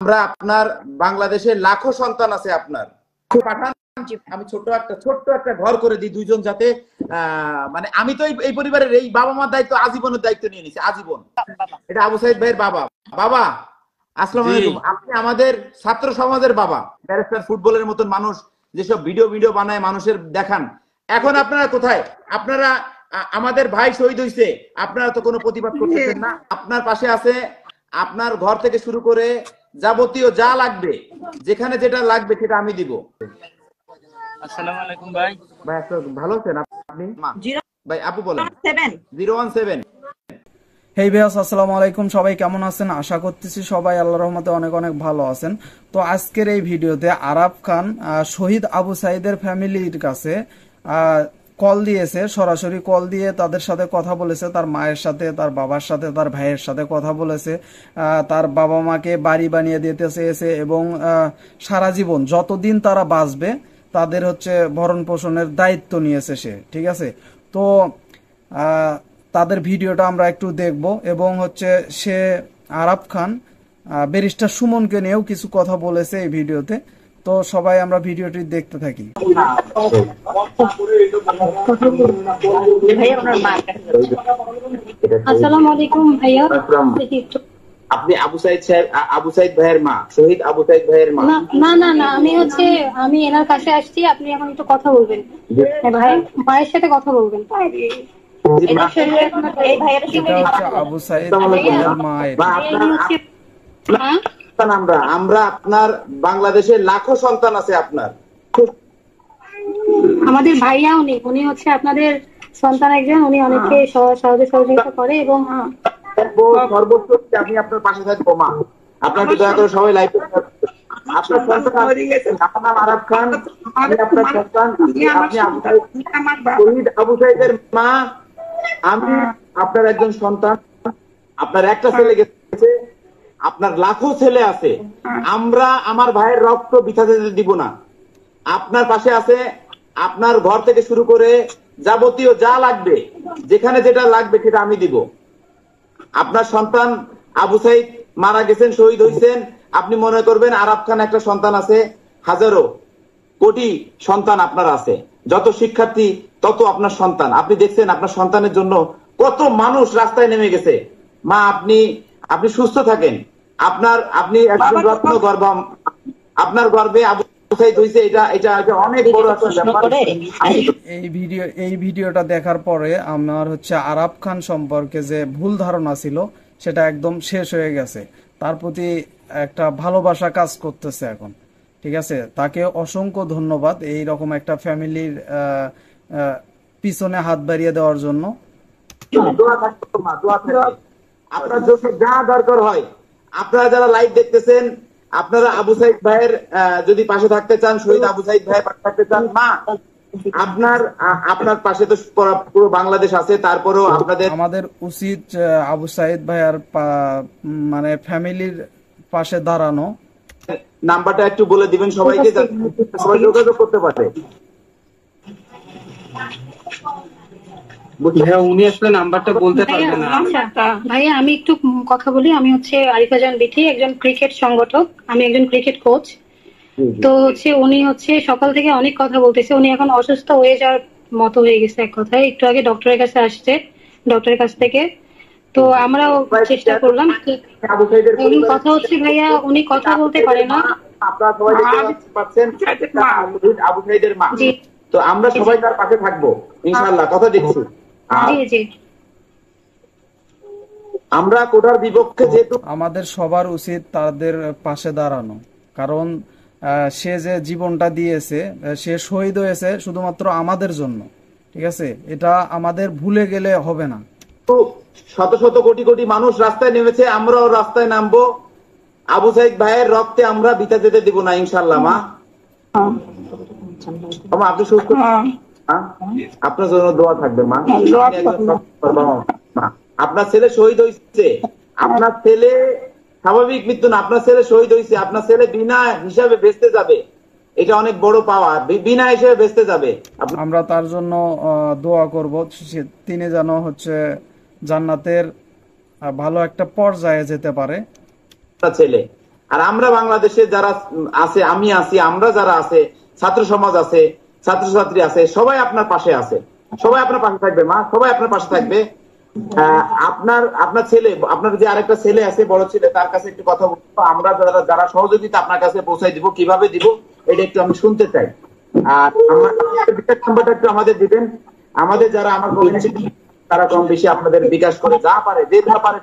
আমরা আপনার বাংলাদেশে লাখো সন্তান আছে আপনার পাঠান। আমি ছোট্ট একটা ঘর করে দিই দুইজন, যাতে মানে আমি তো এই পরিবারের এই বাবা মার দায়িত্ব আজীবনের দায়িত্ব নিয়ে নিছি, আজীবন। এটা আবু সাইদ ভাইয়ের বাবা। বাবা আসসালামু আলাইকুম। আপনি আমাদের ছাত্র সমাজের বাবা, ব্যারিস্টার ফুটবলের মতন মানুষ যেসব ভিডিও বানায় মানুষের দেখান। এখন আপনারা কোথায়? আপনারা আমাদের ভাই শহীদ হয়েছে, আপনারা তো কোনো প্রতিবাদ করতেছেন না। আপনার পাশে আছে, আপনার ঘর থেকে শুরু করে যাবতীয় যা লাগবে, যেখানে যেটা লাগবে সেটা আমি দিব। আসসালামু আলাইকুম ভাই। ভাই ভালো আছেন আপনি? ভাই আপু বলেন। 017। হেই ভাইয়াস, আসসালামু আলাইকুম। সবাই কেমন আছেন? আশা করতেছি সবাই আল্লাহর রহমতে অনেক অনেক ভালো আছেন। তো আজকের এই ভিডিওতে আরাফ খান শহীদ আবু সাইদের ফ্যামিলির কাছে কল দিয়েছে, সরাসরি কল দিয়ে তাদের সাথে কথা বলেছে, তার মায়ের সাথে, তার বাবার সাথে, তার ভাইয়ের সাথে কথা বলেছে। তার বাবা মাকে বাড়ি বানিয়ে দিতে চেয়েছে এবং সারা জীবন যতদিন তারা বাঁচবে তাদের হচ্ছে ভরণ পোষণের দায়িত্ব নিয়েছে সে। ঠিক আছে, তো তাদের ভিডিওটা আমরা একটু দেখব এবং হচ্ছে সে আরাফ খান ব্যারিস্টার সুমনকে নিয়েও কিছু কথা বলেছে এই ভিডিওতে। তো সবাই আমরা ভিডিওটি দেখতে থাকি। আসসালামু আলাইকুম ভাইয়া। আপনি আবু সাইদ ভাইয়ের মা, শহীদ আবু সাইদ ভাইয়ের মা? না, আমি এনার কাছে আসছি। আপনি এখন একটু কথা বলবেন, ভাই ভাইয়ের সাথে কথা বলবেন। আমরা আপনার বাংলাদেশের লাখো সন্তান আছে আপনার। আমাদের ভাইয়া উনি হচ্ছে আপনাদের সন্তান একজন। উনি অনেককে সহযোগিতা করে এবং সর্বোচ্চ আমি আপনার পাশে থাকবো মা। আপনাকে দয়া করে সবাই লাইভ আপনার সন্তান আরাফ খান, আমি আপনার সন্তান, আপনি শহীদ আবু সাইদের মা, আমি আপনার একজন সন্তান। আপনার একটা ছেলে গেছে, আপনার লাখো ছেলে আছে। আমরা আমার ভাইয়ের রক্ত বৃথা যেতে দিব না। আপনার পাশে আছে, আপনার ঘর থেকে শুরু করে যাবতীয় যা লাগবে, যেখানে যেটা লাগবে সেটা আমি দিব। আপনার সন্তান আবু সাইদ মারা গেছেন, শহীদ হয়েছেন। আপনি মনে করবেন আরাফ খান একটা সন্তান আছে, হাজারো কোটি সন্তান আপনার আছে। যত শিক্ষার্থী তত আপনার সন্তান। আপনি দেখছেন আপনার সন্তানের জন্য কত মানুষ রাস্তায় নেমে গেছে। মা আপনি সুস্থ থাকেন। আপনি একজন রত্ন গর্ভ, আপনার গর্বে আবু সাইদ হয়েছে, এটা অনেক বড় একটা ব্যাপার। এই ভিডিওটা দেখার পরে আমার হচ্ছে আরাফ খান সম্পর্কে যে ভুল ধারণা ছিল সেটা একদম শেষ হয়ে গেছে। তার প্রতি একটা ভালোবাসা কাজ করতেছে এখন। ঠিক আছে, তাকে অসংখ্য ধন্যবাদ এই রকম একটা ফ্যামিলির পিছনে হাত বাড়িয়ে দেওয়ার জন্য। আপনার যা দরকার হয়, আপনারা যারা লাইভ দেখতেছেন, আপনারা আবু সাইদ ভাইয়ের যদি পাশে থাকতে চান, শহীদ আবু সাইদ ভাইয়ের পাশে থাকতে চান, মা আপনার পাশে তো পুরো বাংলাদেশ আছে। তারপরেও আমাদের উচিত আবু সাইদ ভাইয়ার মানে ফ্যামিলির পাশে দাঁড়ানো। নাম্বারটা একটু বলে দিবেন সবাইকে, সবাই যোগাযোগ করতে পারে। উনি আসলে নাম্বারটা বলতে পারবেন না। ভাইয়া আমি একটু কথা বলি। আমি হচ্ছে আরিফা জান বিথি, একজন ক্রিকেট সংগঠক, আমি একজন ক্রিকেট কোচ। তো হচ্ছে উনি হচ্ছে সকাল থেকে অনেক কথা বলতেছে। উনি এখন অসুস্থ হয়ে যাওয়ার মতো হয়ে গেছে এক কথায়। একটু আগে ডক্টরের কাছে আসছে, ডক্টরের কাছ থেকে। তো আমরাও চেষ্টা করলাম। উনি কথা হচ্ছে ভাইয়া, উনি কথা বলতে পারে না। আপনারা সবাই দেখতে পাচ্ছেন আবু সাইদের মা। তো আমরা সবাই তার পাশে থাকবো ইনশাআল্লাহ, কথা দিচ্ছি। আমরা কোটার বিপক্ষে, যেহেতু আমাদের সবার উচিত তাদের পাশে দাঁড়ানো। কারণ সে যে জীবনটা দিয়েছে, সে শহীদ হয়েছে শুধুমাত্র আমাদের জন্য। ঠিক আছে, এটা আমাদের ভুলে গেলে হবে না। শত শত কোটি কোটি মানুষ রাস্তায় নেমেছে, আমরাও রাস্তায় নামবো। আবু সাইদ ভাইয়ের রক্তে আমরা বৃথা যেতে দিব না ইনশাআল্লাহ। মা আপনি সুস্থ, আপনার জন্য দোয়া থাকবে মা। আপনার ছেলে শহীদ হয়েছে, আপনার ছেলে স্বাভাবিক মৃত্যু না, আপনার ছেলে শহীদ হয়েছে। আপনার ছেলে বিনা হিসাবে বেঁচতে যাবে, এটা অনেক বড় পাওয়া। বিনা হিসেবে বেঁচতে যাবে। আমরা তার জন্য দোয়া করব, তিনি যেন হচ্ছে জান্নাতের ভালো একটা পর্যায়ে যেতে পারে। ছেলে আর আমরা বাংলাদেশে যারা আছে, আমি আছি, আমরা যারা আছে, ছাত্র সমাজ আছে, ছাত্রছাত্রী আছে, সবাই আপনার পাশে আছে, সবাই আপনার পাশে থাকবে মা, সবাই আপনার পাশে থাকবে। আপনার ছেলে, আপনার যে আরেকটা ছেলে আছে, বড় ছেলে, তার কাছে একটু কথা বলবো। আমরা যারা সহযোগিতা আপনার কাছে পৌঁছাই দিব, কিভাবে দিব এটা একটু আমি শুনতে চাই। আর বিকাশ নাম্বারটা একটু আমাদের দিবেন। আমাদের যারা আমার কমিউনিটি তারা কম বেশি আপনাদের বিকাশ করে যা পারে, যে যা পারে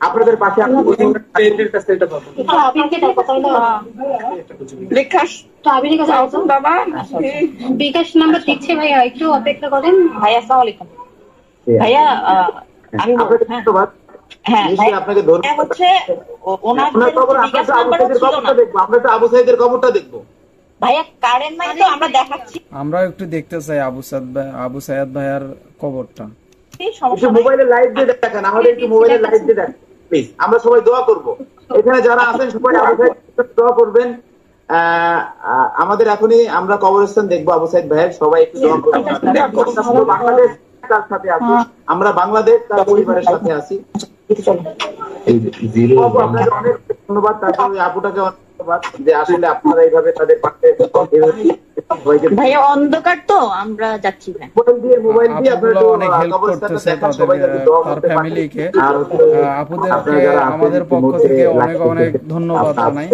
আপনাদের পাশে বিকাশ নাম্বার দিচ্ছে ভাইয়া, একটু অপেক্ষা করেন ভাইয়া। আসসালামু আলাইকুম ভাইয়া। আমি ধন্যবাদ। হ্যাঁ আপনাকে হচ্ছে ওনার বিকাশ নাম্বারটা ছিল না। আমরা তো আবু সাইদের খবরটা দেখবো ভাইয়া, কারেন্ট নাই তো আমরা দেখাচ্ছি। আমরা একটু দেখতে চাই আবু সাইদ ভাইয়ার কবরটা। একটু মোবাইলে লাইভ দিয়ে দেখেন, আমাদের একটু মোবাইলে লাইভ দিয়ে দেখেন প্লিজ। আমরা সবাই দোয়া করব, এখানে যারা আছেন সবাই আবু সাইদ দোয়া করবেন। আমাদের এখনই আমরা কবরস্থান দেখবো আবু সাইদ ভাইয়ের, সবাই একটু দোয়া করবেন। বাংলাদেশ তার সাথে আছি, আমরা বাংলাদেশ তার পরিবারের সাথে আছি। আপনাদের অনেক ধন্যবাদ, তারপর ওই আপুটাকে অনেক ধন্যবাদ যে আসলে আপনারা এইভাবে তাদের পাশে। ভাইয়া অন্ধকার তো আমরা যাচ্ছি না, মোবাইল দিয়ে আপনারা অনেক হেল্প করতেছে তার ফ্যামিলিকে। আপুদেরকে আমাদের পক্ষ থেকে অনেক অনেক ধন্যবাদ জানাই।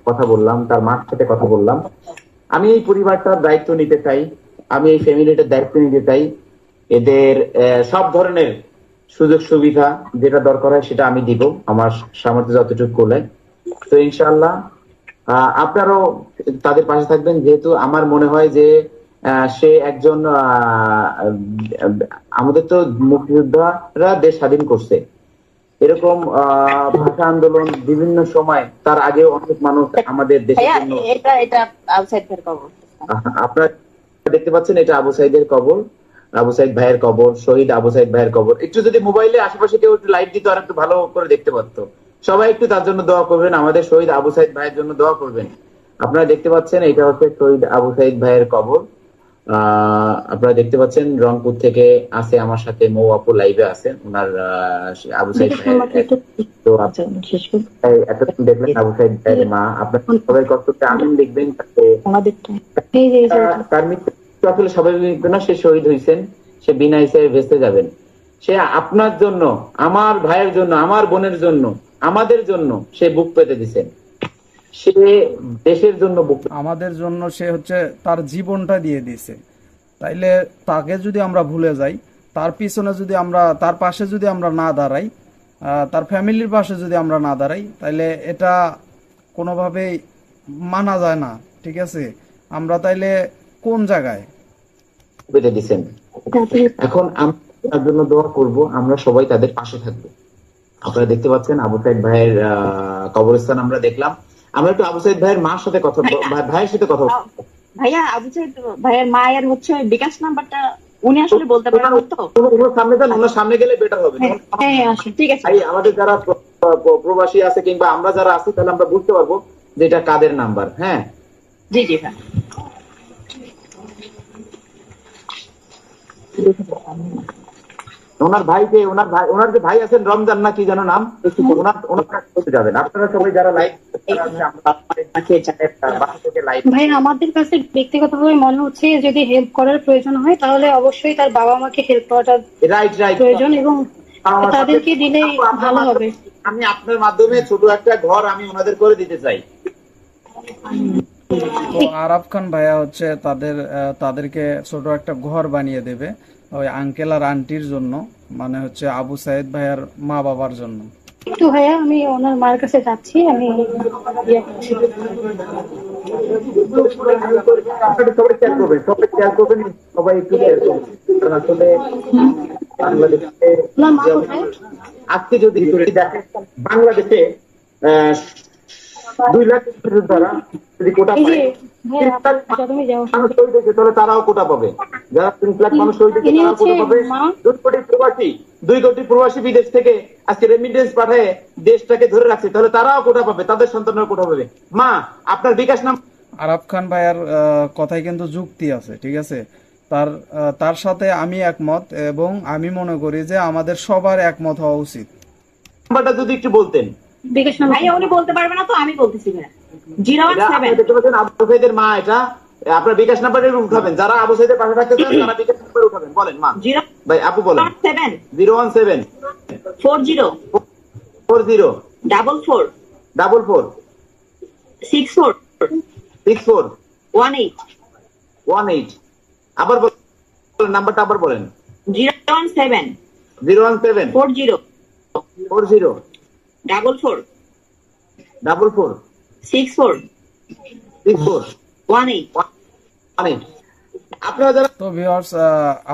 কথা বললাম, তার মার সাথে কথা বললাম। আমি এই পরিবারটার দায়িত্ব নিতে চাই, আমি এই ফ্যামিলিটার দায়িত্ব নিতে চাই। এদের সব ধরনের সুযোগ সুবিধা যেটা দরকার হয় সেটা আমি দিব, আমার সামর্থ্য যতটুকু করলে। তো ইনশাআল্লাহ আপনারাও তাদের পাশে থাকবেন, যেহেতু আমার মনে হয় যে সে একজন, আমাদের তো মুক্তিযোদ্ধারা দেশ স্বাধীন করছে, এরকম ভাষা আন্দোলন বিভিন্ন সময়, তার আগেও অনেক মানুষ আমাদের দেশের জন্য। আপনারা দেখতে পাচ্ছেন এটা আবু সাইদের কবর, আবু সাইদ ভাইয়ের কবর, শহীদ আবু সাইদ ভাইয়ের কবর। একটু যদি মোবাইলে আশেপাশে কেউ একটু লাইভ দিত আর একটু ভালো করে দেখতে পারতো। সবাই একটু তার জন্য দোয়া করবেন, আমাদের শহীদ আবু সাইদ ভাইয়ের জন্য দোয়া করবেন। আপনারা দেখতে পাচ্ছেন এটা হচ্ছে শহীদ আবু সাইদ ভাইয়ের কবর। আপনারা দেখতে পাচ্ছেন রংপুর থেকে আছে আমার সাথে মৌ আপু লাইভে আছে, ওনার আবু সাইদ ভাইয়ের। তো এতক্ষণ দেখলেন আবু সাইদ ভাইয়ের মা। আপনার সবাই কষ্টকে আমিন লিখবেন। তার মৃত্যু আসলে স্বাভাবিক না, সে শহীদ হয়েছেন, সে বিনা হিসেবে ভেসে যাবেন। সে আপনার জন্য, আমার ভাইয়ের জন্য, আমার বোনের জন্য, আমাদের জন্য সে বুক পেতে দিচ্ছেন। সে দেশের জন্য বুক, আমাদের জন্য সে হচ্ছে তার জীবনটা দিয়ে দিয়েছে। তাইলে তাকে যদি আমরা ভুলে যাই, তার পিছনে যদি আমরা, তার পাশে যদি আমরা না দাঁড়াই, তার ফ্যামিলির পাশে যদি আমরা না দাঁড়াই, তাইলে এটা কোনোভাবেই মানা যায় না। ঠিক আছে, আমরা তাইলে কোন জায়গায় পেতে দিচ্ছেন। এখন আমরা তার জন্য দোয়া করব, আমরা সবাই তাদের পাশে থাকবো। আপনারা দেখতে পাচ্ছেন আবু সাইদ ভাইয়ের কবরস্থান আমরা দেখলাম। আমরা একটু আবু সাইদ ভাইয়ের মার সাথে কথা, ভাইয়ের সাথে কথা ভাইয়া। আবু সাইদ ভাইয়ের মায়ের হচ্ছে বিকাশ নাম্বারটা উনি আসলে বলতে পারেন তো? সামনে যান, ওনার সামনে গেলে বেটার হবে। ঠিক আছে, আমাদের যারা প্রবাসী আছে কিংবা আমরা যারা আছি, তাহলে আমরা বুঝতে পারবো যে এটা কাদের নাম্বার। হ্যাঁ, জি জি ভাই। ওনার ভাইকে, ওনার যে ভাই আছেন রমজান না কি যেন নাম, ওনার যাবেন। আপনারা সবাই যারা লাইভ, ভাই আমাদের কাছে ব্যক্তিগতভাবে মনে হচ্ছে যদি হেল্প করার প্রয়োজন হয় তাহলে অবশ্যই তার বাবা মাকে হেল্প করাটা প্রয়োজন এবং তাদেরকে দিলে ভালো হবে। আমি আপনার মাধ্যমে ছোট একটা ঘর আমি ওনাদের করে দিতে চাই। তো আরাফ খান ভাইয়া হচ্ছে তাদেরকে ছোট একটা ঘর বানিয়ে দেবে ওই আঙ্কেল আর আন্টির জন্য, মানে হচ্ছে আবু সাইদ ভাইয়ার মা বাবার জন্য। একটু ভাইয়া আমি ওনার মার কাছে যাচ্ছি, আমি সবাই খেয়াল করবেন, সবাই একটু খেয়াল করবেন। আসলে বাংলাদেশে আজকে যদি দেখেন, বাংলাদেশে 2 লাখ দ্বারা যদি কোটা পায়, তাহলে তারাও কোটা পাবে। যারা 3 লাখ মানুষ হয়েছে তারাও কোটা পাবে। 2 কোটি প্রবাসী বিদেশ থেকে আজকে রেমিটেন্স পাঠায় দেশটাকে ধরে রাখছে, তাহলে তারাও কোটা পাবে, তাদের সন্তানরা কোটা পাবে। মা, আপনার বিকাশ নাম। আরাফ খান ভাইয়ার কথায় কিন্তু যুক্তি আছে, ঠিক আছে। তার সাথে আমি একমত এবং আমি মনে করি যে আমাদের সবার একমত হওয়া উচিত। নাম্বারটা যদি একটু বলতেন বিকাশ নাম্বার ভাইয়া উনি বলতে পারবে না তো আমি বলতেছি ভাইয়া। 017 দেখতে পাচ্ছেন আবু সাইদের মা, এটা আপনার বিকাশ নাম্বারে উঠাবেন। যারা আবু সাইদের পাশে থাকতে চান তারা বিকাশ নাম্বার উঠাবেন। বলেন মা। ভাই আপু বলেন। 017 40 40 44 44 64 64 18 18। আবার বলেন নাম্বারটা, আবার বলেন। 017 017 40 40 44 44 64 64 18। 18। আপনারা যারা তো ভিউয়ার্স,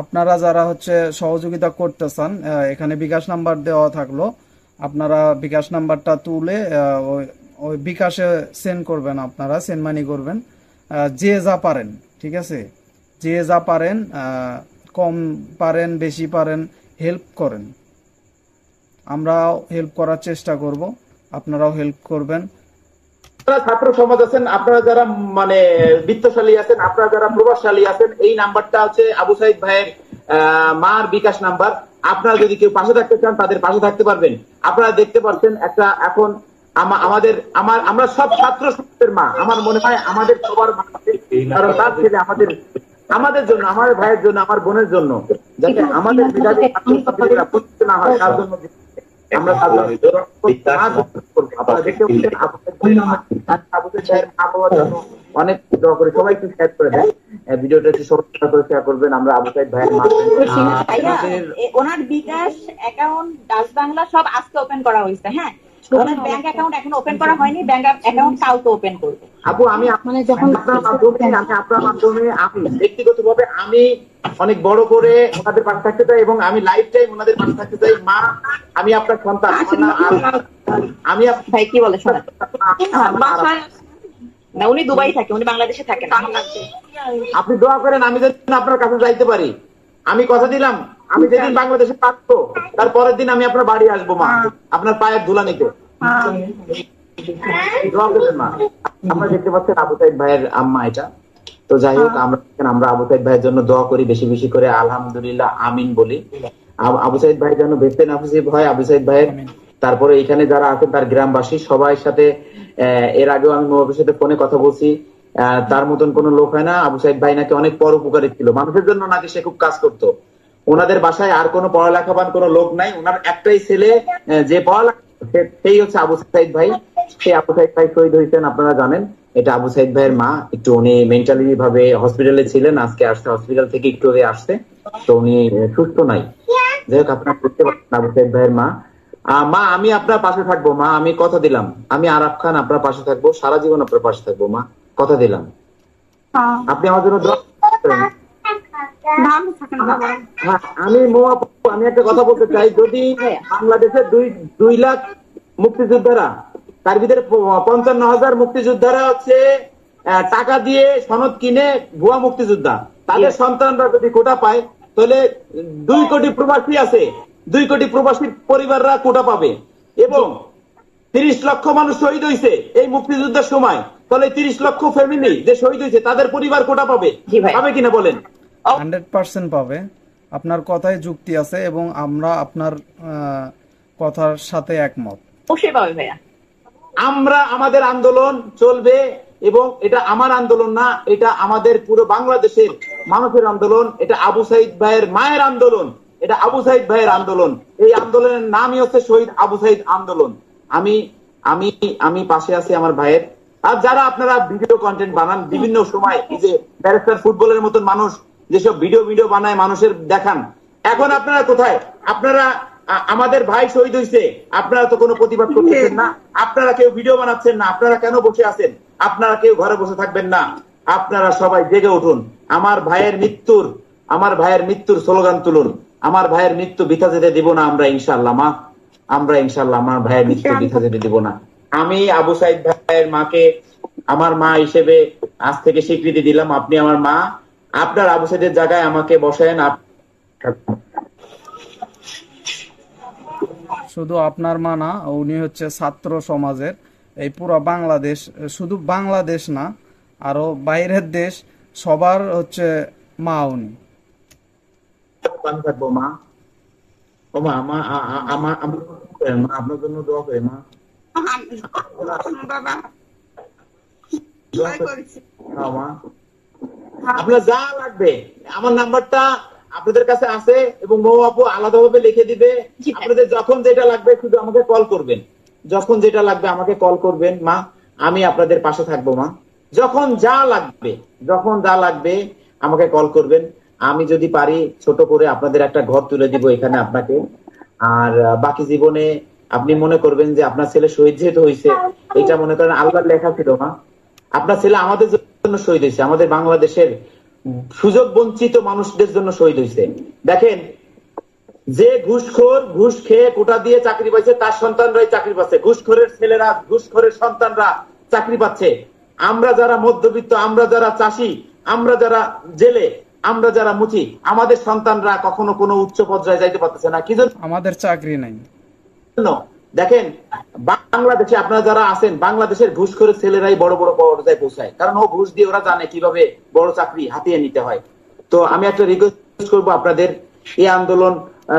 আপনারা যারা হচ্ছে সহযোগিতা করতে চান, এখানে বিকাশ নাম্বার দেওয়া থাকলো, আপনারা বিকাশ নাম্বারটা তুলে ওই বিকাশে সেন্ড করবেন, আপনারা সেন্ড মানি করবেন, যে যা পারেন, ঠিক আছে, যে যা পারেন, কম পারেন বেশি পারেন হেল্প করেন, আমরাও হেল্প করার চেষ্টা করব, আপনারাও হেল্প করবেন। যারা ছাত্র সমাজ আছেন, আপনারা যারা মানে বিত্তশালী আছেন, আপনারা যারা প্রভাবশালী আছেন, এই নাম্বারটা হচ্ছে আবু সাইদ ভাইয়ের মার বিকাশ নাম্বার। আপনারা যদি কেউ পাশে থাকতে চান তাদের পাশে থাকতে পারবেন। আপনারা দেখতে পাচ্ছেন একটা এখন আমরা সব ছাত্র সমাজের মা, আমার মনে হয় আমাদের সবার মা, কারণ তার ছেলে আমাদের জন্য, আমার ভাইয়ের জন্য, আমার বোনের জন্য, যাতে আমাদের বিধানে না হয় তার জন্য আমরা অনেক দোয়া করে। সবাই একটু শেয়ার করে দেন ভিডিওটা, একটু শেয়ার করবেন। আমরা আবু সাইদ ভাইয়ের মা। ওনার বিকাশ অ্যাকাউন্ট, ডাচ বাংলা সব আজকে ওপেন করা হয়েছে। হ্যাঁ, ওনার ব্যাংক অ্যাকাউন্ট এখন ওপেন করা হয়নি, ব্যাংক অ্যাকাউন্ট কালকে ওপেন করবে। আপু আমি মানে যখন আপনার মাধ্যমে আমি ব্যক্তিগতভাবে আমি অনেক বড় করে ওনাদের পাশে থাকতে চাই এবং আমি লাইফ টাইম ওনাদের পাশে থাকতে চাই। মা, আমি আপনার সন্তান, আমি ভাই কি বলে শোনা না, উনি দুবাই থাকে, উনি বাংলাদেশে থাকে না। আপনি দোয়া করেন আমি যেন আপনার কাছে যাইতে পারি। আমি কথা দিলাম, আমি যেদিন বাংলাদেশে থাকবো তার পরের দিন আমি আপনার বাড়ি আসবো মা, আপনার পায়ের ধুলা নিতে। দোয়া করেন মা। আমরা দেখতে পাচ্ছেন আবু সাইদ ভাইয়ের আম্মা এটা। তো যাই হোক, আমরা আবু সাইদ ভাইয়ের জন্য দোয়া করি, বেশি বেশি করে আলহামদুলিল্লাহ আমিন বলি। আবু সাইদ ভাই যেন বেঁচে নাফিসিব হয় আবু সাইদ ভাইয়ের। তারপরে এখানে যারা আছেন তার গ্রামবাসী সবাই সাথে, এর আগেও আমি মোবাইলের সাথে ফোনে কথা বলছি, তার মতন কোন লোক হয় না। আবু সাইদ ভাই নাকি অনেক পরোপকারী ছিল, মানুষের জন্য নাকি সে খুব কাজ করতো। ওনাদের বাসায় আর কোনো পড়ালেখাবান কোনো লোক নাই, ওনার একটাই ছেলে যে পড়ালেখা, সেই হচ্ছে আবু সাইদ ভাই। সেই আবু সাইদ ভাই শহীদ হয়েছেন, আপনারা জানেন। এটা আবু সাইদ ভাইয়ের মা। একটু উনি মেন্টালি ভাবে হসপিটালে ছিলেন, আজকে আসছে, হসপিটাল থেকে একটু আগে আসছে, তো উনি সুস্থ নাই। যাই হোক, আপনারা বুঝতে পারছেন আবু সাইদ ভাইয়ের মা। মা, আমি আপনার পাশে থাকবো মা, আমি কথা দিলাম। আমি আরাফ খান আপনার পাশে থাকবো, সারা জীবন আপনার পাশে থাকবো মা, কথা দিলাম। আপনি আমার জন্য দোয়া করেন। হ্যাঁ, আমি একটা কথা বলতে চাই, যদি বাংলাদেশের 2 লাখ মুক্তিযোদ্ধারা, তার ভিতরে 55,000 মুক্তিযোদ্ধারা হচ্ছে টাকা দিয়ে সনদ কিনে ভুয়া মুক্তিযোদ্ধা, তাদের সন্তানরা যদি কোটা পায়, তাহলে 2 কোটি প্রবাসী আছে, 2 কোটি প্রবাসী পরিবাররা কোটা পাবে। এবং 30 লক্ষ মানুষ শহীদ হয়েছে এই মুক্তিযুদ্ধের সময়, তাহলে 30 লক্ষ ফ্যামিলি যে শহীদ হয়েছে তাদের পরিবার কোটা পাবে, পাবে কিনা বলেন? 100% পাবে। আপনার কথায় যুক্তি আছে এবং আমরা আপনার কথার সাথে একমত। অবশ্যই পাবে ভাইয়া। আমরা, আমাদের আন্দোলন চলবে এবং এটা আমার আন্দোলন না, এটা আমাদের পুরো বাংলাদেশের মানুষের আন্দোলন। এটা আবু সাইদ ভাইয়ের মায়ের আন্দোলন, এটা আবু সাইদ ভাইয়ের আন্দোলন। এই আন্দোলনের নামই হচ্ছে শহীদ আবু সাইদ আন্দোলন। আমি আমি আমি পাশে আছি আমার ভাইয়ের। আর যারা আপনারা ভিডিও কন্টেন্ট বানান বিভিন্ন সময়, এই যে ব্যারিস্টার ফুটবলের মতন মানুষ যেসব ভিডিও বানায় মানুষের দেখান, এখন আপনারা কোথায়? আপনারা, আমাদের ভাই শহীদ হয়েছে, আপনারা তো কোনো প্রতিবাদ করতেছেন না, আপনারা কেউ ভিডিও বানাচ্ছেন না, আপনারা কেন বসে আছেন? আপনারা কেউ ঘরে বসে থাকবেন না, আপনারা সবাই জেগে উঠুন। আমার ভাইয়ের মৃত্যুর স্লোগান তুলুন। আমার ভাইয়ের মৃত্যু বৃথা যেতে দিব না আমরা, ইনশাআল্লাহ মা, আমরা ইনশাআল্লাহ আমার ভাইয়ের মৃত্যু বৃথা যেতে দিব না। আমি আবু সাইদ ভাইয়ের মাকে আমার মা হিসেবে আজ থেকে স্বীকৃতি দিলাম। আপনি আমার মা, আপনার আবু সাইদের জায়গায় আমাকে বসায়েন। শুধু আপনার মা না, উনি হচ্ছে ছাত্র সমাজের, এই পুরো বাংলাদেশ, শুধু বাংলাদেশ না আরো বাইরের দেশ, সবার হচ্ছে মা উনি। থাকবো মা, ও মা, আপনার জন্য দোয়া করে মা। বাবা দোয়া করেছি। হ্যাঁ, মা। আপনার যা লাগবে আমার নাম্বারটা আপনাদের কাছে আছে এবং মৌ আপু আলাদাভাবে লিখে দিবে। আপনাদের যখন যেটা লাগবে শুধু আমাকে কল করবেন, যখন যেটা লাগবে আমাকে কল করবেন মা, আমি আপনাদের পাশে থাকবো মা। যখন যা লাগবে আমাকে কল করবেন। আমি যদি পারি ছোট করে আপনাদের একটা ঘর তুলে দিব এখানে আপনাকে। আর বাকি জীবনে আপনি মনে করবেন যে আপনার ছেলে শহীদ যেহেতু হয়েছে, এটা মনে করেন আল্লাহর লেখা ছিল না। আপনার ছেলে আমাদের জন্য শহীদ হয়েছে, আমাদের বাংলাদেশের সুযোগ বঞ্চিত মানুষদের জন্য শহীদ হয়েছে। দেখেন, যে ঘুষখোর, ঘুষ খেয়ে কোটা দিয়ে চাকরি পাইছে তার সন্তানরাই চাকরি পাচ্ছে, ঘুষখোরের ছেলেরা, ঘুষখোরের সন্তানরা চাকরি পাচ্ছে। আমরা যারা মধ্যবিত্ত, আমরা যারা চাষি, আমরা যারা জেলে, আমরা যারা মুচি, আমাদের সন্তানরা কখনো কোনো উচ্চ পর্যায়ে যাইতে পারতেছে না। কি জন্য? আমাদের চাকরি নাই। দেখেন, বাংলাদেশে আপনারা যারা আছেন, বাংলাদেশের ঘুষখোরের ছেলেরাই বড় বড় পর্যায়ে পৌঁছায়, কারণ ও ঘুষ দিয়ে ওরা জানে কিভাবে বড় চাকরি হাতিয়ে নিতে হয়। তো আমি একটা রিকোয়েস্ট করবো আপনাদের, এই আন্দোলন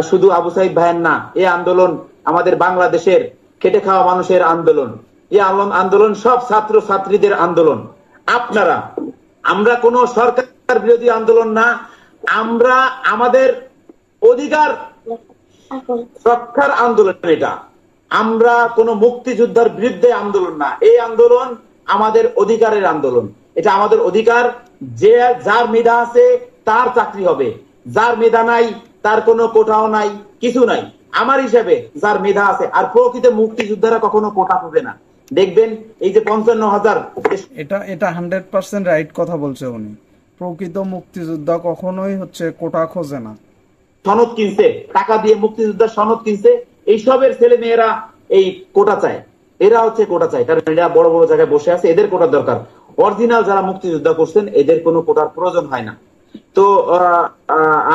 শুধু আবু সাইদ ভাইয়ের না, এই আন্দোলন আমাদের বাংলাদেশের খেটে খাওয়া মানুষের আন্দোলন। এই আন্দোলন সব ছাত্র ছাত্রীদের আন্দোলন। আপনারা, আমরা কোন সরকার বিরোধী আন্দোলন না, আমরা আমাদের অধিকার রক্ষার আন্দোলন। এটা আমরা কোন মুক্তিযোদ্ধার বিরুদ্ধে আন্দোলন না, এই আন্দোলন আমাদের অধিকারের আন্দোলন। এটা আমাদের অধিকার। যে যার মেধা আছে তার চাকরি হবে, যার মেধা নাই তার কোনো কোটাও নাই, কিছু নাই। আমার হিসাবে যার মেধা আছে, আর প্রকৃত মুক্তিযোদ্ধারা কখনো কোটা পাবে না। দেখবেন এই যে 55,000, এটা 100% রাইট কথা বলছে উনি। প্রকৃত মুক্তিযোদ্ধা কখনোই কোটা খোঁজে না। সনদ কিনছে, টাকা দিয়ে মুক্তিযোদ্ধার সনদ কিনছে, এইসবের ছেলে মেয়েরা এই কোটা চায়। এরা কোটা চায় কারণ এরা বড় বড় জায়গায় বসে আছে, এদের কোটার দরকার। অরিজিনাল যারা মুক্তিযোদ্ধা করছেন এদের কোনো কোটার প্রয়োজন হয় না। তো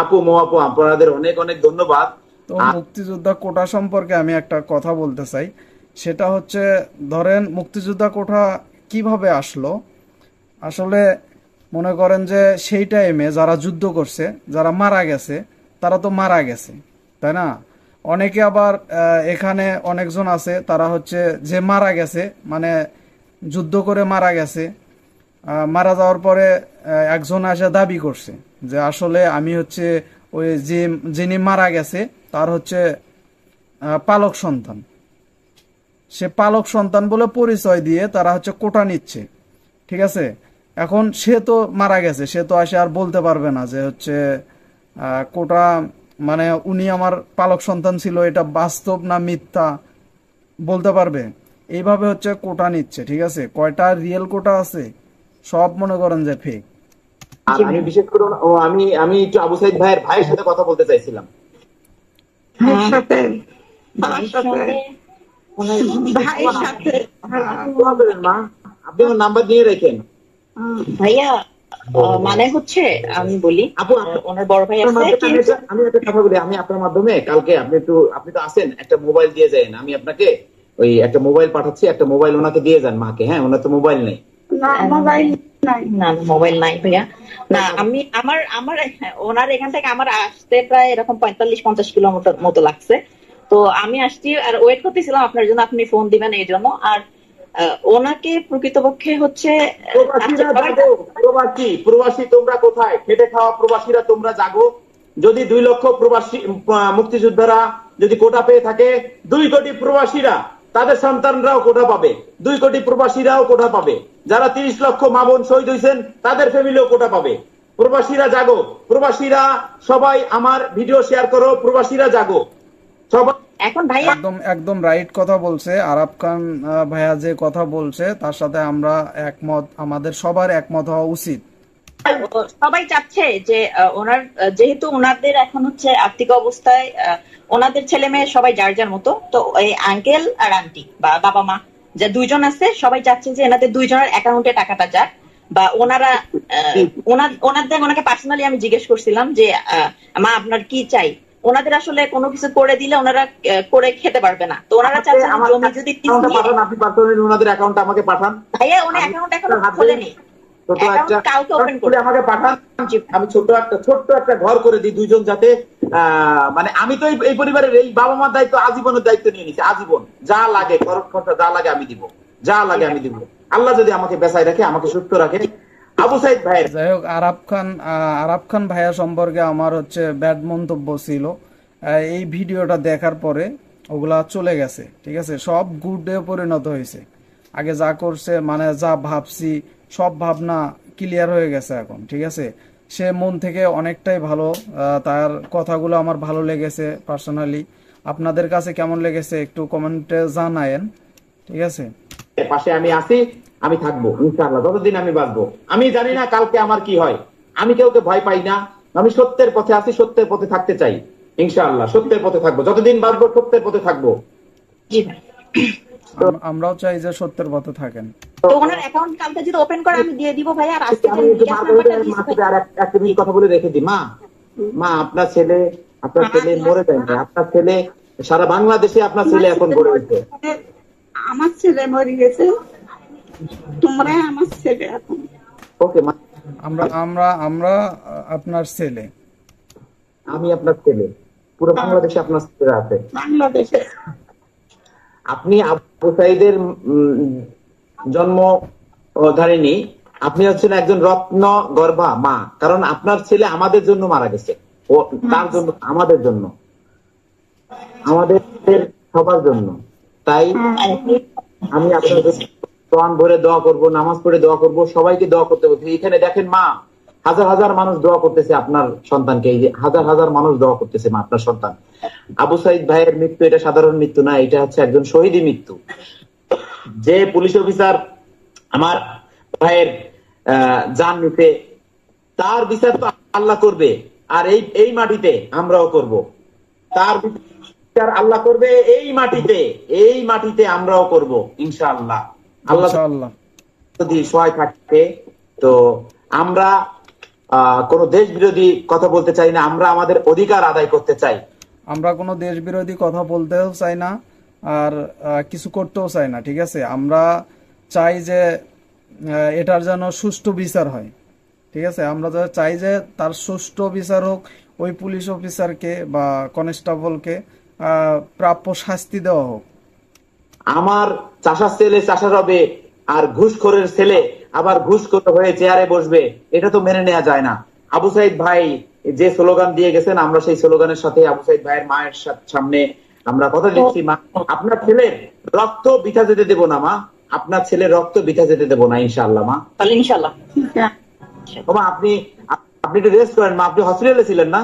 আপু, মো আপু, আপনাদের অনেক অনেক ধন্যবাদ। তো মুক্তিযোদ্ধা কোটা সম্পর্কে আমি একটা কথা বলতে চাই। সেটা ধরেন মুক্তিযোদ্ধা কোটা কিভাবে আসলো। আসলে মনে করেন যে সেই টাইমে যারা যুদ্ধ করছে, যারা মারা গেছে, তারা তো মারা গেছে, তাই না? অনেকে আবার এখানে অনেকজন আছে তারা যে মারা গেছে, মানে যুদ্ধ করে মারা গেছে, মারা যাওয়ার পরে একজন এসে দাবি করছে যে আসলে আমি ওই যিনি মারা গেছে তার পালক সন্তান। সে পালক সন্তান বলে পরিচয় দিয়ে তারা কোটা নিচ্ছে, ঠিক আছে? এখন সে তো মারা গেছে, সে তো এসে আর বলতে পারবে না যে কোটা মানে উনি আমার পালক সন্তান ছিল, এটা বাস্তব না মিথ্যা বলতে পারবে। এইভাবে কোটা নিচ্ছে, ঠিক আছে? কয়টা রিয়েল কোটা আছে সব মনে করেন যে ফেক। আমি বিশেষ করে আমি একটু আবু সাইদ ভাইয়ের সাথে কথা বলতে চাইছিলাম। আপনি আমার নাম্বার দিয়ে রাখেন ভাইয়া। মানে আমি বলি, আপু ওনার বড় ভাই আছে। আমি একটা কথা বলি, আমি আপনার মাধ্যমে কালকে আপনি তো আছেন, একটা মোবাইল দিয়ে যান। আমি আপনাকে ওই একটা মোবাইল পাঠাচ্ছি, একটা মোবাইল ওনাকে দিয়ে যান মাকে। হ্যাঁ, ওনার তো মোবাইল নেই। না, মোবাইল নাই ভাইয়া। না, আমি আমার ওনার এখান থেকে আমার আসতে প্রায় এরকম 45-50 কিলোমিটার মতো লাগছে। তো আমি আসছি আর ওয়েট করতেছিলাম আপনার জন্য, আপনি ফোন দিবেন এই জন্য। আর ওনাকে প্রকৃতপক্ষে প্রবাসী তোমরা কোথায়? খেটে খাওয়া প্রবাসীরা তোমরা জাগো। যদি 2 লক্ষ প্রবাসী মুক্তিযোদ্ধারা যদি কোটা পেয়ে থাকে, 2 কোটি প্রবাসীরা তাদের সন্তানরাও কোটা পাবে, 2 কোটি প্রবাসীরাও কোটা পাবে। যারা 30 লক্ষ মা বোন শহীদ হয়েছেন তাদের ফ্যামিলিও কোটা পাবে। প্রবাসীরা জাগো, প্রবাসীরা সবাই আমার ভিডিও শেয়ার করো, প্রবাসীরা জাগো সবাই। এখন ভাইয়া একদম রাইট কথা বলছে আরাফ খান ভাইয়া, যে কথা বলছে তার সাথে আমরা একমত, আমাদের সবার একমত হওয়া উচিত। সবাই চাচ্ছে যে ওনার যেহেতু ওনাদের এখন আর্থিক অবস্থায় ওনাদের ছেলে মেয়ে সবাই যার যার মতো, তো এই আঙ্কেল আর আন্টি বা বাবা মা যে 2 জন আছে, সবাই চাচ্ছে যে এনাদের 2 জনের অ্যাকাউন্টে টাকাটা যাক। বা ওনাকে পার্সোনালি আমি জিজ্ঞেস করছিলাম যে মা আপনার কি চাই। ওনাদের আসলে কোনো কিছু করে দিলে ওনারা করে খেতে পারবে না, তো ওনারা চাচ্ছেন জমি যদি আপনি পার্সোনালি ওনাদের অ্যাকাউন্টে আমাকে পাঠান। ভাইয়া ওনার অ্যাকাউন্ট এখনো খোলেনি, অ্যাকাউন্ট কাউকে ওপেন করে আমাকে পাঠান। আমি ছোট্ট একটা ঘর করে দিই 2 জন, যাতে মানে আমি তো এই পরিবারের এই বাবা মার দায়িত্ব আজীবনের দায়িত্ব নিয়ে নিচ্ছি, আজীবন যা লাগে খরচা যা লাগে আমি দিব, যা লাগে আমি দিব। আল্লাহ যদি আমাকে বেঁচায় রাখে, আমাকে সুস্থ রাখে। আবু সাইদ ভাইয়ের যাই হোক, আরাফ খান ভাইয়া সম্পর্কে আমার হচ্ছে ব্যাড মন্তব্য ছিল। এই ভিডিওটা দেখার পরে ওগুলা চলে গেছে, ঠিক আছে, সব গুডে পরিণত হয়েছে। আগে যা করছে, মানে যা ভাবছি সব ভাবনা ক্লিয়ার হয়ে গেছে এখন, ঠিক আছে। সে মন থেকে অনেকটাই ভালো, তার কথাগুলো আমার ভালো লেগেছে পার্সোনালি। আপনাদের কাছে কেমন লেগেছে একটু কমেন্টে জানায়েন, ঠিক আছে। পাশে আমি আছি, আমি থাকবো ইনশাআল্লাহ, যতদিন আমি বাঁচবো। আমি জানি না কালকে আমার কি হয়, আমি কাউকে ভয় পাই না। আমি সত্যের পথে আছি, সত্যের পথে থাকতে চাই ইনশাআল্লাহ, সত্যের পথে থাকবো, যতদিন বাঁচবো সত্যের পথে থাকবো। আমরাও চাই যে সত্যের পথে থাকেন। তো ওনার অ্যাকাউন্ট কালকে যদি ওপেন করে আমি দিয়ে দিব ভাই। আর আজকে আমি একটু একটা মিনিট কথা বলে রেখে দিই। মা আপনার ছেলে মরে যায় না, আপনার ছেলে সারা বাংলাদেশে আপনার ছেলে এখন গড়ে উঠছে। আমার ছেলে মরে গেছে, তোমরা আমার ছেলে এখন। ওকে মা, আমরা আপনার ছেলে, আমি আপনার ছেলে, পুরো বাংলাদেশে আপনার ছেলে আছে। বাংলাদেশে আপনি আবু সাইদের জন্ম ধারিণী, আপনি হচ্ছেন একজন রত্ন গর্ভা মা, কারণ আপনার ছেলে আমাদের জন্য মারা গেছে। ও তার জন্য, আমাদের জন্য, আমাদের সবার জন্য। তাই আমি আপনাদের প্রাণ ভরে দোয়া করব, নামাজ পড়ে দোয়া করব, সবাইকে দোয়া করতে বলছি। এখানে দেখেন মা, হাজার হাজার মানুষ দোয়া করতেছে আপনার সন্তানকে, এই যে হাজার হাজার মানুষ দোয়া করতেছে মা আপনার সন্তান। আবু সাইদ ভাইয়ের মৃত্যু এটা সাধারণ মৃত্যু না, এটা হচ্ছে একজন শহীদী মৃত্যু। যে পুলিশ অফিসার আমার ভাইয়ের জান নিতে, তার বিচার তো আল্লাহ করবে, আর এই মাটিতে আমরাও করব। তার বিচার আল্লাহ করবে এই মাটিতে আমরাও করব ইনশাআল্লাহ। আল্লাহ যদি সহায় থাকে তো আমরা কোন দেশ বিরোধী কথা বলতে চাই না, আমরা আমাদের অধিকার আদায় করতে চাই। আমরা কোনো দেশ বিরোধী কথা বলতেও চাই না, আর কিছু করতেও চাই না, ঠিক আছে। আমরা চাই যে এটার যেন সুষ্ঠু বিচার হয়, ঠিক আছে। আমরা চাই যে তার সুষ্ঠু বিচার হোক, ওই পুলিশ অফিসারকে বা কনস্টেবলকে প্রাপ্য শাস্তি দেওয়া হোক। আমার চাষার ছেলে চাষার হবে, আর ঘুষখোরের ছেলে আবার ঘুষখোর হয়ে চেয়ারে বসবে, এটা তো মেনে নেওয়া যায় না। আবু সাইদ ভাই যে স্লোগান দিয়ে গেছেন, আমরা সেই স্লোগানের সাথে আবু সাইদ ভাইয়ের মায়ের সামনে আমরা কথা দিচ্ছি, মা আপনার ছেলের রক্ত বৃথা যেতে দেব না মা, আপনার ছেলের রক্ত বৃথা যেতে দেব না ইনশাআল্লাহ মা। তাহলে ইনশাআল্লাহ মা আপনি একটু রেস্ট করেন মা, আপনি হসপিটালে ছিলেন না?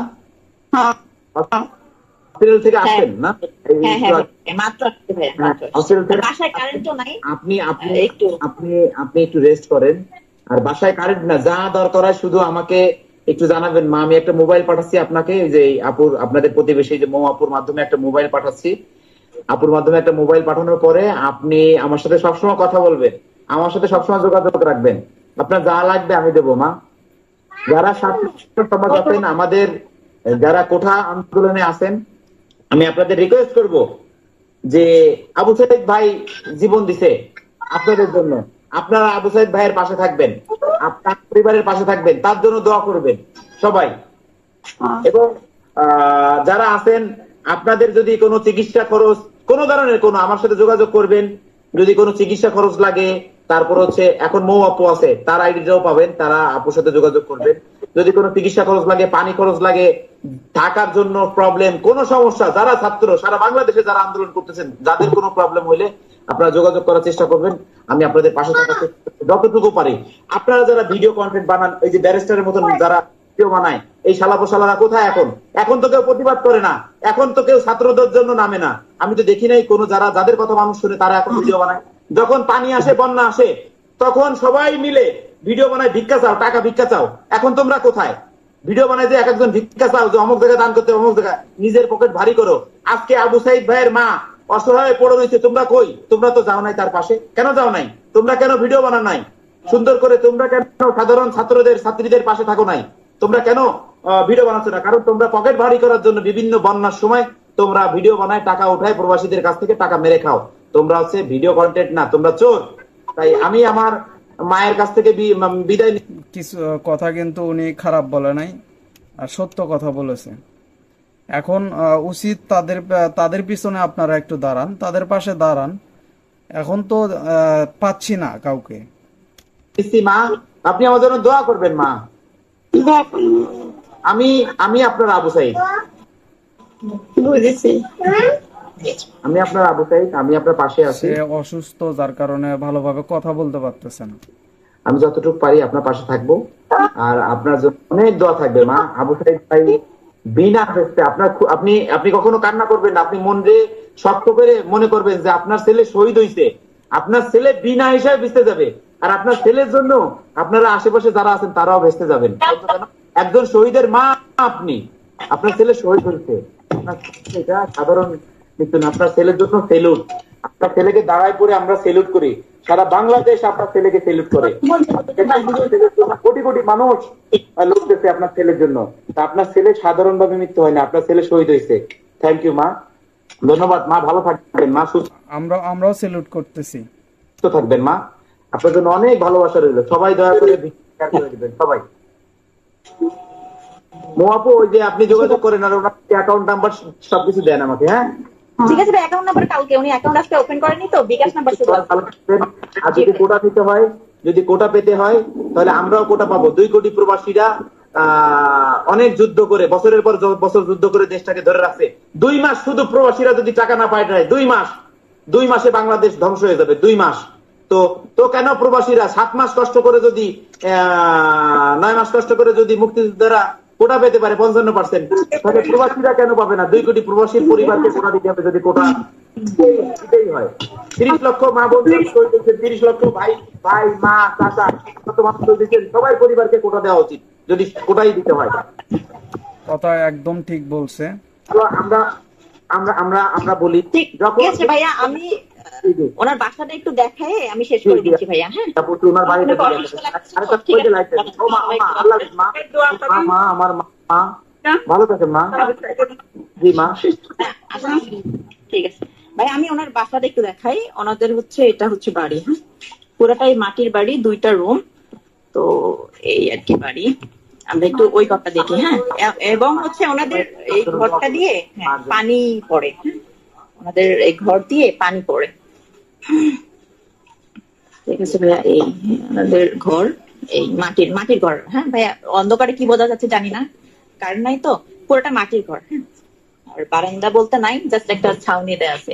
হসপিটাল থেকে আসেন না? আপনি একটু রেস্ট করেন, আর বাসায় কারেন্ট না, যা দরকার হয় শুধু আমাকে একটু জানাবেন মা। আমি একটা মোবাইল পাঠাচ্ছি আপনাকে, যে আপুর, আপনাদের প্রতিবেশী যে মৌ আপুর মাধ্যমে একটা মোবাইল পাঠাচ্ছি। আপুর মাধ্যমে একটা মোবাইল পাঠানোর পরে আপনি আমার সাথে সবসময় কথা বলবেন, আমার সাথে সবসময় যোগাযোগ রাখবেন। আপনার যা লাগবে আমি দেবো মা। যারা সমাজ আছেন, আমাদের যারা কোঠা আন্দোলনে আছেন, আমি আপনাদের রিকোয়েস্ট করব যে আবু সাইদ ভাই জীবন দিছে আপনাদের জন্য, আপনারা আবু সাইদ ভাইয়ের পাশে থাকবেন, আপনার পরিবারের পাশে থাকবেন, তার জন্য দোয়া করবেন সবাই। এবং যারা আছেন, আপনাদের যদি কোনো চিকিৎসা খরচ, কোনো ধরনের কোনো, আমার সাথে যোগাযোগ করবেন। যদি কোনো চিকিৎসা খরচ লাগে, তারপর হচ্ছে এখন মৌ আপু আছে, তার আইডিটাও পাবেন, তারা আপুর সাথে যোগাযোগ করবেন। যদি কোনো চিকিৎসা খরচ লাগে, পানি খরচ লাগে, থাকার জন্য প্রবলেম, কোনো সমস্যা, যারা ছাত্র সারা বাংলাদেশে যারা আন্দোলন করতেছেন, যাদের কোনো প্রবলেম হইলে আপনারা যোগাযোগ করার চেষ্টা করবেন। আমি আপনাদের পাশে থাকার যতটুকু পারি। আপনারা যারা ভিডিও কন্টেন্ট বানান, এই যে ব্যারিস্টারের মতন যারা ভিডিও বানায়, এই শালারা কোথায় এখন তো কেউ প্রতিবাদ করে না, এখন তো কেউ ছাত্রদের জন্য নামে না। আমি তো দেখি নাই কোনো, যাদের কথা মানুষ শুনে তারা এখন ভিডিও বানায়। যখন পানি আসে, বন্যা আসে, তখন সবাই মিলে ভিডিও বানায়, ভিক্ষা চাও, টাকা ভিক্ষা চাও। এখন তোমরা কোথায়? ভিডিও বানায় যে এক একজন ভিক্ষা চাও, যে অমুক জায়গায় দান করতে, অমুক জায়গায়, নিজের পকেট ভারী করো। আজকে আবু সাইদ ভাইয়ের মা অসহায় পড়ে রয়েছে, তোমরা কই? তোমরা তো যাও নাই তার পাশে, কেন যাও নাই? তোমরা কেন ভিডিও বানান নাই সুন্দর করে? তোমরা কেন সাধারণ ছাত্রীদের পাশে থাকো নাই? তোমরা কেন ভিডিও বানাচ্ছ না? কারণ তোমরা পকেট ভারী করার জন্য বিভিন্ন বন্যার সময় তোমরা ভিডিও বানায়, টাকা উঠায়, প্রবাসীদের কাছ থেকে টাকা মেরে খাও। তোমরা হচ্ছে ভিডিও কন্টেন্ট না, তোমরা চোর। তাই আমি আমার মায়ের কাছ থেকে বিদায়। কিছু কথা কিন্তু উনি খারাপ বলে নাই, আর সত্য কথা বলেছে। এখন উচিত তাদের পিছনে আপনারা একটু দাঁড়ান, তাদের পাশে দাঁড়ান। এখন তো পাচ্ছি না কাউকে। মা আপনি আমার জন্য দোয়া করবেন মা। আমি আপনার আবু সাইদ, বুঝেছি। আমি আপনার আবু সাইদ, আমি আপনার পাশে আছি। সে অসুস্থ, যার কারণে ভালোভাবে কথা বলতে পারতেছে না। আমি যতটুকু পারি আপনার পাশে থাকবো, আর আপনার জন্য অনেক দোয়া থাকবে মা। আবু সাইদ ভাই বিনা ব্যস্তে আপনি কখনো কান্না করবেন না। আপনি মনে শক্ত করে মনে করবেন যে আপনার ছেলে শহীদ হয়েছে, আপনার ছেলে বিনা হিসাবে বেঁচতে যাবে, আর আপনার ছেলের জন্য আপনারা আশেপাশে যারা আছেন তারাও বেঁচতে যাবেন। একজন শহীদের মা আপনি, আপনার ছেলে শহীদ হয়েছে, এটা সাধারণ মৃত্যু না। আপনার ছেলের জন্য সেলুট। আপনার ছেলেকে দাঁড়ায় পড়ে আমরা সেলুট করি, সারা বাংলাদেশ আপনার ছেলেকে সেলুট করে। কোটি কোটি মানুষ লড়তেছে আপনার ছেলের জন্য। আপনার ছেলে সাধারণভাবে মৃত্যু হয় না, আপনার ছেলে শহীদ হয়েছে। থ্যাংক ইউ মা, ধন্যবাদ মা। ভালো থাকবেন মা, আমরাও সেলুট করতেছি। সুস্থ থাকবেন মা। আপনার জন্য অনেক ভালোবাসা রইল। সবাই দয়া করে শেয়ার করে দিবেন সবাই। মোয়াপু ওই যে আপনি যোগাযোগ করেন, আর ওনার অ্যাকাউন্ট নাম্বার সবকিছু দেন আমাকে। হ্যাঁ ঠিক আছে ভাই, অ্যাকাউন্ট নাম্বার কালকে উনি অ্যাকাউন্ট আজকে ওপেন করেনি তো, বিকাশ নাম্বার শুধু। আর যদি কোটা দিতে হয়, যদি কোটা পেতে হয়, তাহলে আমরাও কোটা পাবো। 2 কোটি প্রবাসীরা অনেক যুদ্ধ করে, বছরের পর বছর যুদ্ধ করে দেশটাকে ধরে রাখছে। 2 মাস শুধু প্রবাসীরা যদি টাকা না পায়, 2 মাসে বাংলাদেশ ধ্বংস হয়ে যাবে। 2 মাস তো কেন প্রবাসীরা 7 মাস কষ্ট করে যদি 9 মাস কষ্ট করে যদি মুক্তিযোদ্ধারা কোটা পেতে পারে 55%, তাহলে প্রবাসীরা কেন পাবে না? 2 কোটি প্রবাসীর পরিবারকে কোটা দিতে হবে যদি কোটা দিতেই হয়। 30 লক্ষ মা বোন, 30 লক্ষ ভাই মা চাচা কত মানুষ দিচ্ছেন, সবাই পরিবারকে কোটা দেওয়া উচিত যদি কোটাই দিতে হয়। কথা একদম ঠিক বলছে। আমরা বলি ঠিক আছে ভাইয়া, আমি ওনার বাসাটা একটু দেখাই, আমি শেষ করে দিচ্ছি ভাইয়া। হ্যাঁ, ওনার বাড়িতে মা, আমার মা ভালো থাকেন মা। জি মা, ঠিক আছে ভাই, আমি ওনার বাসাটা একটু দেখাই। ওনাদের হচ্ছে এটা হচ্ছে বাড়ি। হ্যাঁ, পুরাটাই মাটির বাড়ি, 2টা রুম, তো এই আর কি বাড়ি। আমরা একটু ওই ঘরটা দেখি। হ্যাঁ, এবং হচ্ছে ওনাদের এই ঘরটা দিয়ে পানি পড়ে। ওনাদের এই ঘর দিয়ে পানি পড়ে। ঠিক আছে ভাইয়া, এই ওনাদের ঘর, এই মাটির ঘর। হ্যাঁ ভাইয়া, অন্ধকারে কি বোঝা যাচ্ছে জানি না, কারণ নাই তো, পুরোটা মাটির ঘর। হ্যাঁ, আর বারান্দা বলতে নাই, জাস্ট একটা ছাউনি দেয়া আছে।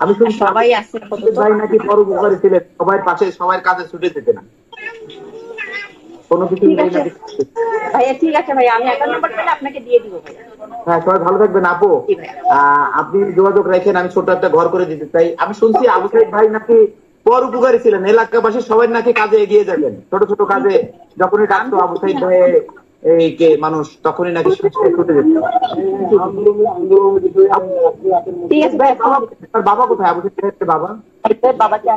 আমি সবাই আছে ভাই নাকি পরোপকারী ছিলেন, সবাই পাশে, সবার কাজে ছুটে যেতে না কোনো কিছু। ভাইয়া ঠিক আছে ভাইয়া, আমি অ্যাকাউন্ট নাম্বার পেলে আপনাকে দিয়ে দিব ভাইয়া। হ্যাঁ, সবাই ভালো থাকবেন আপু। আপনি যোগাযোগ রাখেন, আমি ছোট একটা ঘর করে দিতে চাই। আমি শুনছি আবু সাইদ ভাই নাকি পর উপকারী ছিলেন, এলাকাবাসী সবাই নাকি কাজে এগিয়ে যাবেন, ছোট ছোট কাজে যখনই ডাকতো আবু সাইদ ভাই এই কে মানুষ, তখনই নাকি ছুটে যেত। ঠিক আছে ভাই, আপনার বাবা কোথায়? আবু সাইদ বাবা বাবাকে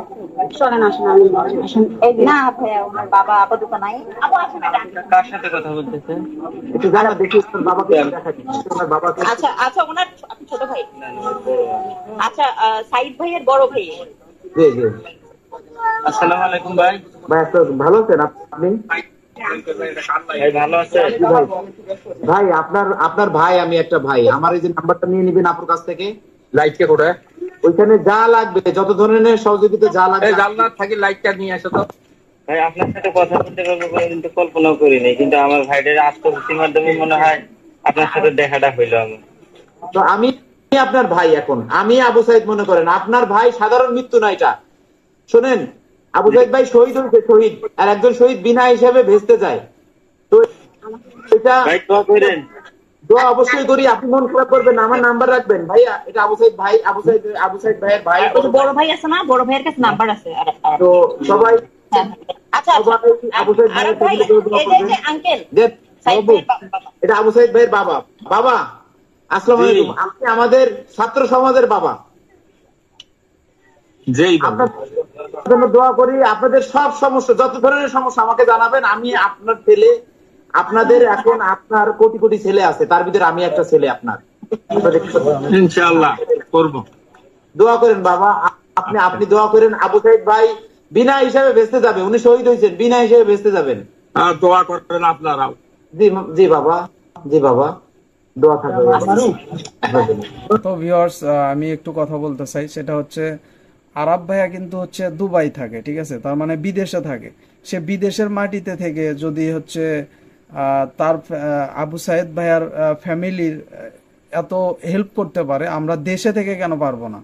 না ভাইয়া, ওনার বাবা আপাতত নাই। কার সাথে কথা বলতেছে একটু জানা দেখি বাবাকে দেখা দিচ্ছি। ওনার বাবাকে। আচ্ছা আচ্ছা, ওনার আপনি ছোট ভাই? আচ্ছা, সাইদ ভাইয়ের বড় ভাই। জি জি। আসসালামু আলাইকুম ভাই। ভাই ভালো আছেন আপনি? ভাই ভালো আছেন ভাই? আপনার ভাই, আমি একটা ভাই, আমার এই যে নাম্বারটা নিয়ে নিবেন আপুর কাছ থেকে। লাইটটা কোথায়? ওইখানে যা লাগবে, যত ধরনের সহযোগিতা যা লাগবে, জান্নাত থাকি লাইটটা নিয়ে আসো তো। ভাই আপনার সাথে কথা বলতে পারবো কিন্তু কল্পনাও করিনি, কিন্তু আমার ভাইদের আত্মভূতির মাধ্যমে মনে হয় আপনার সাথে দেখাটা হইলো আমার। তো আমি আপনার ভাই, এখন আমি আবু সাইদ মনে করেন আপনার ভাই। সাধারণ মৃত্যু না এটা, শোনেন। আবু সাইদ ভাই শহীদ হয়েছে, শহীদ, আর একজন শহীদ বিনা হিসাবে ভেস্তে যায়। তো এটা দোয়া অবশ্যই করি। আপনি মন খারাপ করবেন না, আমার নাম্বার রাখবেন ভাইয়া। এটা আবু সাইদ ভাই, আবু সাইদ ভাইয়ের ভাই। বড় ভাই আছে না, বড় ভাইয়ের কাছে নাম্বার আছে। তো সবাই আচ্ছা আবু সাইদ ভাই আঙ্কেল, এটা আবু সাইদ ভাইয়ের বাবা। বাবা আসসালামু আলাইকুম, আপনি আমাদের ছাত্র সমাজের বাবা। আপনার জন্য দোয়া করি। আপনাদের সব সমস্যা, যত ধরনের সমস্যা আমাকে জানাবেন। আমি আপনার ছেলে, আপনাদের এখন আপনার কোটি কোটি ছেলে আছে, তার ভিতরে আমি একটা ছেলে আপনার। ইনশাআল্লাহ করব। দোয়া করেন বাবা, আপনি দোয়া করেন। আবু সাইদ ভাই বিনা হিসাবে ভেস্তে যাবে, উনি শহীদ হয়েছেন, বিনা হিসাবে ভেস্তে যাবেন। দোয়া করেন আপনারাও। জি বাবা, জি বাবা। দোয়া থাকবে আপনার জন্য। তো ভিউয়ার্স, আমি একটু কথা বলতে চাই, সেটা হচ্ছে আরাব ভাইয়া কিন্তু হচ্ছে দুবাই থাকে, ঠিক আছে, তার মানে বিদেশে থাকে। সে বিদেশের মাটিতে থেকে যদি হচ্ছে তার আবু সাইদ ভাইয়ার ফ্যামিলির এত হেল্প করতে পারে, আমরা দেশে থেকে কেন পারবো না?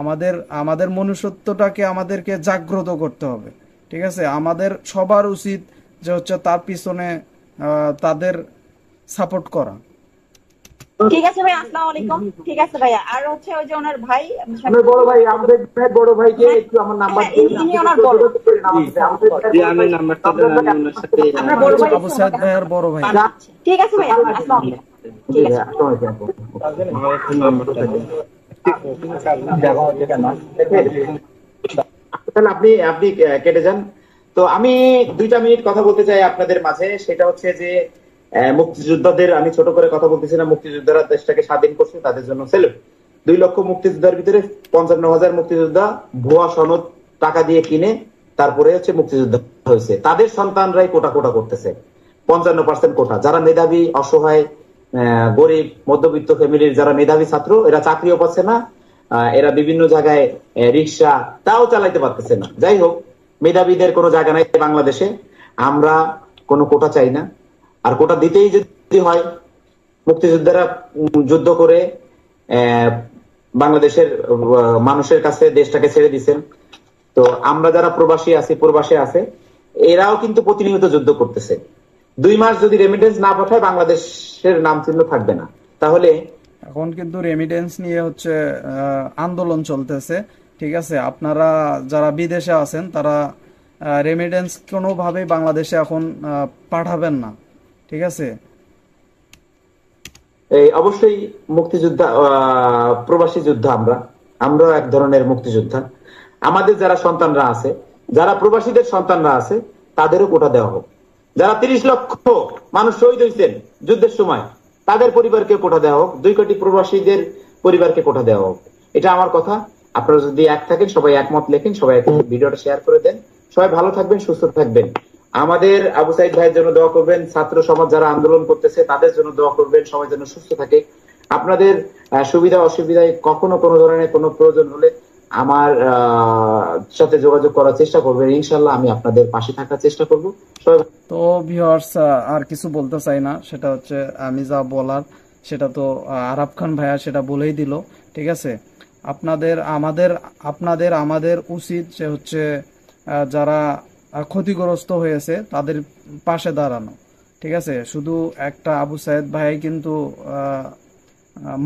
আমাদের আমাদের মনুষ্যত্বটাকে আমাদেরকে জাগ্রত করতে হবে, ঠিক আছে। আমাদের সবার উচিত যে হচ্ছে তার পিছনে তাদের সাপোর্ট করা। ঠিক আছে ভাই, আসসালামু আলাইকুম। ঠিক আছে ভাইয়া, আর হচ্ছে ওই যে ওনার ভাই, আমার বড় ভাই, আমাদের বড় ভাইকে একটু আমার নাম্বার দিন। ইনি ওনার বড়। আমি নাম্বারটা দেন, আমি ওনার সাথে আপনার বড় ভাই আবু সাইদ ভাইয়ার বড় ভাই। ঠিক আছে ভাইয়া, আসসালামু আলাইকুম। ঠিক আছে। নাম্বারটা দেন। তাহলে আপনি কেটে যান। তো আমি 2টা মিনিট কথা বলতে চাই আপনাদের মাঝে। সেটা হচ্ছে যে মুক্তিযোদ্ধাদের, আমি ছোট করে কথা বলতেছি না, মুক্তিযোদ্ধারা দেশটাকে স্বাধীন করছে, তাদের জন্য সেলুট। 2 লক্ষ মুক্তিযোদ্ধার ভিতরে 55,000 মুক্তিযোদ্ধা ভুয়া সনদ টাকা দিয়ে কিনে তারপরে হচ্ছে মুক্তিযোদ্ধা হয়েছে। তাদের সন্তানরাই কোটা করতেছে, 55% কোটা। যারা মেধাবী, অসহায়, গরিব, মধ্যবিত্ত ফ্যামিলির যারা মেধাবী ছাত্র, এরা চাকরিও পাচ্ছে না, এরা বিভিন্ন জায়গায় রিক্সা তাও চালাইতে পারতেছে না। যাই হোক, মেধাবীদের কোনো জায়গা নাই বাংলাদেশে। আমরা কোনো কোটা চাই না, আর কোটা দিতেই যদি হয়, মুক্তিযোদ্ধারা যুদ্ধ করে বাংলাদেশের মানুষের কাছে দেশটাকে ছেড়ে দিচ্ছেন। তো আমরা যারা প্রবাসী আছে, এরাও কিন্তু প্রতিনিয়ত যুদ্ধ করতেছে। 2 মাস যদি রেমিটেন্স না পাঠায়, বাংলাদেশের নাম চিহ্ন থাকবে না। তাহলে এখন কিন্তু রেমিটেন্স নিয়ে হচ্ছে আন্দোলন চলতেছে, ঠিক আছে। আপনারা যারা বিদেশে আছেন তারা রেমিটেন্স কোনোভাবেই বাংলাদেশে এখন পাঠাবেন না, ঠিক আছে। এই অবশ্যই মুক্তিযোদ্ধা, প্রবাসী যোদ্ধা, আমরাও এক ধরনের মুক্তিযোদ্ধা। আমাদের যারা সন্তানরা আছে, যারা প্রবাসীদের সন্তানরা আছে, তাদেরও কোটা দেওয়া হোক। যারা 30 লক্ষ মানুষ শহীদ হয়েছেন যুদ্ধের সময়, তাদের পরিবারকে কোটা দেওয়া হোক। 2 কোটি প্রবাসীদের পরিবারকে কোটা দেওয়া হোক। এটা আমার কথা। আপনারা যদি এক থাকেন, সবাই একমত লেখেন, সবাই ভিডিওটা শেয়ার করে দেন। সবাই ভালো থাকবেন, সুস্থ থাকবেন। আমাদের আবু সাইদ ভাইয়ের জন্য দোয়া করবেন। ছাত্র সমাজ যারা আন্দোলন করতেছে তাদের জন্য দোয়া করবেন। সবাই যেন সুস্থ থাকে। আপনাদের সুবিধা অসুবিধায় কখনো কোনো ধরনের কোনো প্রয়োজন হলে আমার সাথে যোগাযোগ করার চেষ্টা করবেন। ইনশাল্লাহ আমি আপনাদের পাশে থাকার চেষ্টা করব। তো ভিউয়ার্স, আর কিছু বলতে চাই না। সেটা হচ্ছে আমি যা বলার সেটা তো আরাব খান ভাইয়া সেটা বলেই দিল, ঠিক আছে। আমাদের উচিত যে হচ্ছে যারা ক্ষতিগ্রস্ত হয়েছে তাদের পাশে দাঁড়ানো, ঠিক আছে। শুধু একটা আবু সাইদ ভাই কিন্তু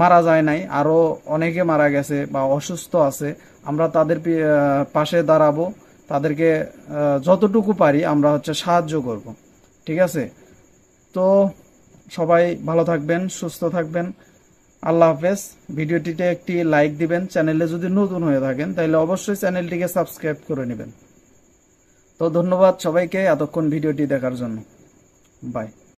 মারা যায় নাই, আরো অনেকে মারা গেছে বা অসুস্থ আছে। আমরা তাদের পাশে দাঁড়াবো, তাদেরকে যতটুকু পারি আমরা হচ্ছে সাহায্য করব, ঠিক আছে। তো সবাই ভালো থাকবেন, সুস্থ থাকবেন। আল্লাহ হাফেজ। ভিডিওটিতে একটি লাইক দিবেন। চ্যানেলে যদি নতুন হয়ে থাকেন তাহলে অবশ্যই চ্যানেলটিকে সাবস্ক্রাইব করে নেবেন। তো ধন্যবাদ সবাইকে এতক্ষণ ভিডিওটি দেখার জন্য। বাই।